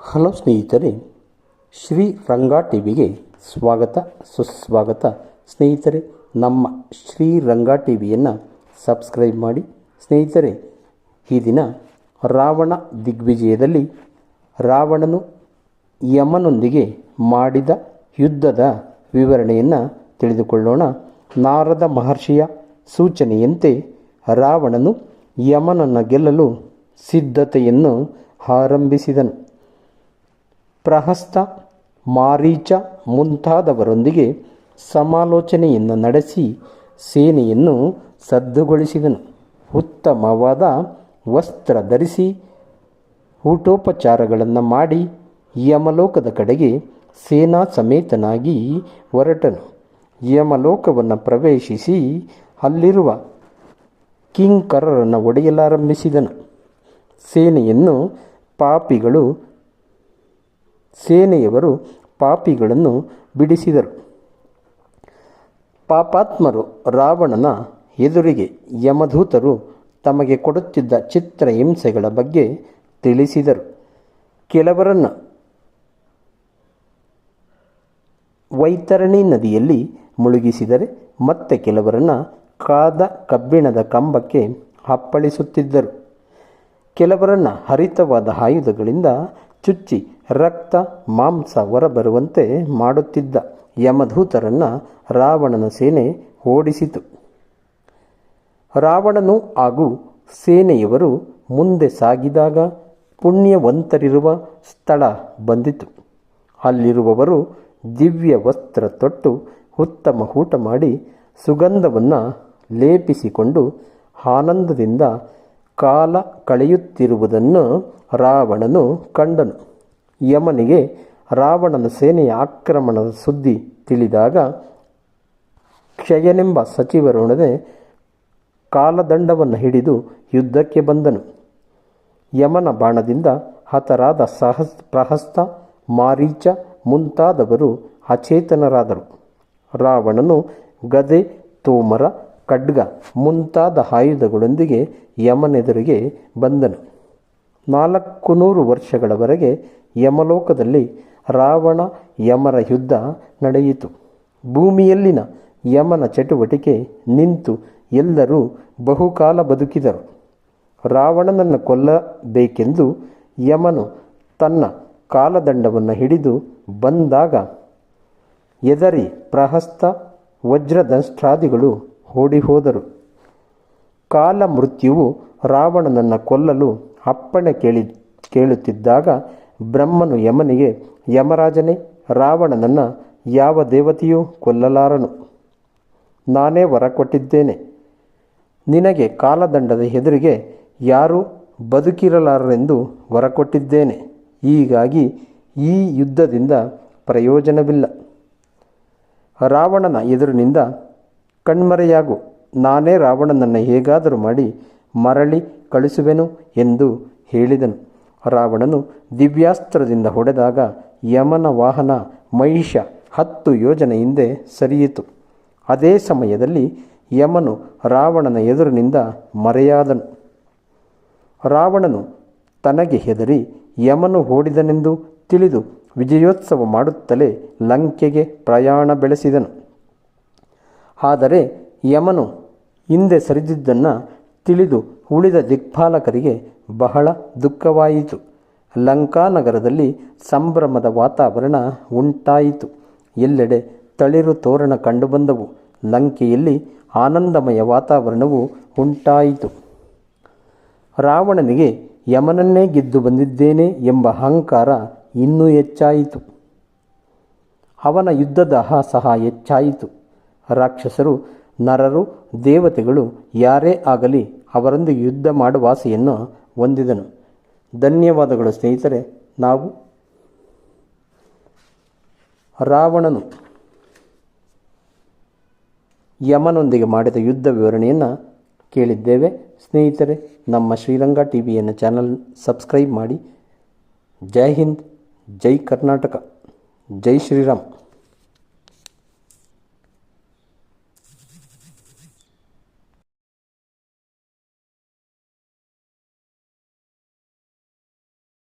Hello ಸ್ನೇಹಿತರೆ, ಶ್ರೀ ರಂಗ ಟಿವಿಗೆ ಸ್ವಾಗತ ಸುಸ್ವಾಗತ. ಸ್ನೇಹಿತರೆ, ನಮ್ಮ ಶ್ರೀ ರಂಗ ಟಿವಿಯನ್ನು ಸಬ್ಸ್ಕ್ರೈಬ್ ಮಾಡಿ. ಸ್ನೇಹಿತರೆ, ಈ ದಿನ ರಾವಣ ದಿಗ್ವಿಜಯದಲ್ಲಿ ರಾವಣನು ಯಮನೊಂದಿಗೆ ಮಾಡಿದ ಯುದ್ಧದ ವಿವರಣೆಯನ್ನು ತಿಳಿದುಕೊಳ್ಳೋಣ. ನಾರದ ಮಹರ್ಷಿಯ ಸೂಚನೆಯಂತೆ ರಾವಣನು ಯಮನನ್ನು ಗೆಲ್ಲಲು ಸಿದ್ಧತೆಯನ್ನು ಆರಂಭಿಸಿದನು. ಪ್ರಹಸ್ತ, ಮಾರೀಚ ಮುಂತಾದವರೊಂದಿಗೆ ಸಮಾಲೋಚನೆಯನ್ನು ನಡೆಸಿ ಸೇನೆಯನ್ನು ಸದ್ದುಗೊಳಿಸಿದನು. ಉತ್ತಮವಾದ ವಸ್ತ್ರ ಧರಿಸಿ ಊಟೋಪಚಾರಗಳನ್ನು ಮಾಡಿ ಯಮಲೋಕದ ಕಡೆಗೆ ಸೇನಾ ಸಮೇತನಾಗಿ ಹೊರಟನು. ಯಮಲೋಕವನ್ನು ಪ್ರವೇಶಿಸಿ ಅಲ್ಲಿರುವ ಕಿಂಕರರನ್ನು ಒಡೆಯಲಾರಂಭಿಸಿದನು. ಸೇನೆಯವರು ಪಾಪಿಗಳನ್ನು ಬಿಡಿಸಿದರು. ಪಾಪಾತ್ಮರು ರಾವಣನ ಎದುರಿಗೆ ಯಮದೂತರು ತಮಗೆ ಕೊಡುತ್ತಿದ್ದ ಚಿತ್ರಹಿಂಸೆಗಳ ಬಗ್ಗೆ ತಿಳಿಸಿದರು. ಕೆಲವರನ್ನು ವೈತರಣಿ ನದಿಯಲ್ಲಿ ಮುಳುಗಿಸಿದರೆ ಮತ್ತೆ ಕೆಲವರನ್ನು ಕಾದ ಕಬ್ಬಿಣದ ಕಂಬಕ್ಕೆ ಅಪ್ಪಳಿಸುತ್ತಿದ್ದರು. ಕೆಲವರನ್ನು ಹರಿತವಾದ ಆಯುಧಗಳಿಂದ ಚುಚ್ಚಿ ರಕ್ತ ಮಾಂಸ ಹೊರಬರುವಂತೆ ಮಾಡುತ್ತಿದ್ದ ಯಮದೂತರನ್ನು ರಾವಣನ ಸೇನೆ ಓಡಿಸಿತು. ರಾವಣನು ಹಾಗೂ ಸೇನೆಯವರು ಮುಂದೆ ಸಾಗಿದಾಗ ಪುಣ್ಯವಂತರಿರುವ ಸ್ಥಳ ಬಂದಿತು. ಅಲ್ಲಿರುವವರು ದಿವ್ಯ ವಸ್ತ್ರ ತೊಟ್ಟು ಉತ್ತಮ ಊಟ ಮಾಡಿ ಸುಗಂಧವನ್ನು ಲೇಪಿಸಿಕೊಂಡು ಆನಂದದಿಂದ ಕಾಲ ಕಳೆಯುತ್ತಿರುವುದನ್ನು ರಾವಣನು ಕಂಡನು. ಯಮನಿಗೆ ರಾವಣನ ಸೇನೆಯ ಆಕ್ರಮಣದ ಸುದ್ದಿ ತಿಳಿದಾಗ ಕ್ಷಯನೆಂಬ ಸಚಿವರೊಡನೆ ಕಾಲದಂಡವನ್ನು ಹಿಡಿದು ಯುದ್ಧಕ್ಕೆ ಬಂದನು. ಯಮನ ಬಾಣದಿಂದ ಹತರಾದ ಪ್ರಹಸ್ತ, ಮಾರೀಚ ಮುಂತಾದವರು ಅಚೇತನರಾದರು. ರಾವಣನು ಗದೆ, ತೋಮರ, ಖಡ್ಗ ಮುಂತಾದ ಆಯುಧಗಳೊಂದಿಗೆ ಯಮನೆದುರಿಗೆ ಬಂದನು. 400 ವರ್ಷಗಳವರೆಗೆ ಯಮಲೋಕದಲ್ಲಿ ರಾವಣ ಯಮರ ಯುದ್ಧ ನಡೆಯಿತು. ಭೂಮಿಯಲ್ಲಿನ ಯಮನ ಚಟುವಟಿಕೆ ನಿಂತು ಎಲ್ಲರೂ ಬಹುಕಾಲ ಬದುಕಿದರು. ರಾವಣನನ್ನು ಕೊಲ್ಲಬೇಕೆಂದು ಯಮನು ತನ್ನ ಕಾಲದಂಡವನ್ನು ಹಿಡಿದು ಬಂದಾಗ ಎದರಿ ಪ್ರಹಸ್ತ, ವಜ್ರದಂಷ್ಟ್ರಾದಿಗಳು ಓಡಿಹೋದರು. ಕಾಲ ಮೃತ್ಯುವು ರಾವಣನನ್ನು ಕೊಲ್ಲಲು ಅಪ್ಪಣೆ ಕೇಳುತ್ತಿದ್ದಾಗ ಬ್ರಹ್ಮನು ಯಮನಿಗೆ, ಯಮರಾಜನೇ, ರಾವಣನನ್ನು ಯಾವ ದೇವತೆಯೂ ಕೊಲ್ಲಲಾರನು. ನಾನೇ ವರ ಕೊಟ್ಟಿದ್ದೇನೆ. ನಿನಗೆ ಕಾಲದಂಡದ ಎದುರಿಗೆ ಯಾರೂ ಬದುಕಿರಲಾರೆಂದು ವರ ಕೊಟ್ಟಿದ್ದೇನೆ. ಹೀಗಾಗಿ ಈ ಯುದ್ಧದಿಂದ ಪ್ರಯೋಜನವಿಲ್ಲ. ರಾವಣನ ಎದುರಿನಿಂದ ಕಣ್ಮರೆಯಾಗು. ನಾನೇ ರಾವಣನನ್ನು ಹೇಗಾದರೂ ಮಾಡಿ ಮರಳಿ ಕಳಿಸುವೆನು ಎಂದು ಹೇಳಿದನು. ರಾವಣನು ದಿವ್ಯಾಸ್ತ್ರದಿಂದ ಹೊಡೆದಾಗ ಯಮನ ವಾಹನ ಮಹಿಷ 10 ಯೋಜನೆ ಹಿಂದೆ ಸರಿಯಿತು. ಅದೇ ಸಮಯದಲ್ಲಿ ಯಮನು ರಾವಣನ ಎದುರಿನಿಂದ ಮರೆಯಾದನು. ರಾವಣನು ತನಗೆ ಹೆದರಿ ಯಮನು ಓಡಿದನೆಂದು ತಿಳಿದು ವಿಜಯೋತ್ಸವ ಮಾಡುತ್ತಲೇ ಲಂಕೆಗೆ ಪ್ರಯಾಣ ಬೆಳೆಸಿದನು. ಆದರೆ ಯಮನು ಹಿಂದೆ ಸರಿದಿದ್ದನ್ನು ತಿಳಿದು ಉಳಿದ ದಿಕ್ಪಾಲಕರಿಗೆ ಬಹಳ ದುಃಖವಾಯಿತು. ಲಂಕಾನಗರದಲ್ಲಿ ಸಂಭ್ರಮದ ವಾತಾವರಣ ಉಂಟಾಯಿತು. ಎಲ್ಲೆಡೆ ತಳಿರು ತೋರಣ ಕಂಡುಬಂದವು. ಲಂಕೆಯಲ್ಲಿ ಆನಂದಮಯ ವಾತಾವರಣವು ಉಂಟಾಯಿತು. ರಾವಣನಿಗೆ ಯಮನನ್ನೇ ಗೆದ್ದು ಬಂದಿದ್ದೇನೆ ಎಂಬ ಅಹಂಕಾರ ಇನ್ನೂ ಹೆಚ್ಚಾಯಿತು. ಅವನ ಯುದ್ಧದ ಸಹ ಹೆಚ್ಚಾಯಿತು. ರಾಕ್ಷಸರು, ನರರು, ದೇವತೆಗಳು ಯಾರೇ ಆಗಲಿ ಅವರೊಂದಿಗೆ ಯುದ್ಧ ಮಾಡುವ ಆಸೆಯನ್ನು ಹೊಂದಿದನು. ಧನ್ಯವಾದಗಳು ಸ್ನೇಹಿತರೆ. ನಾವು ರಾವಣನು ಯಮನೊಂದಿಗೆ ಮಾಡಿದ ಯುದ್ಧ ವಿವರಣೆಯನ್ನು ಕೇಳಿದ್ದೇವೆ. ಸ್ನೇಹಿತರೆ, ನಮ್ಮ ಶ್ರೀರಂಗ ಟಿವಿಯನ್ನು ಚಾನಲ್ ಸಬ್ಸ್ಕ್ರೈಬ್ ಮಾಡಿ. ಜೈ ಹಿಂದ್, ಜೈ ಕರ್ನಾಟಕ, ಜೈ ಶ್ರೀರಾಮ್.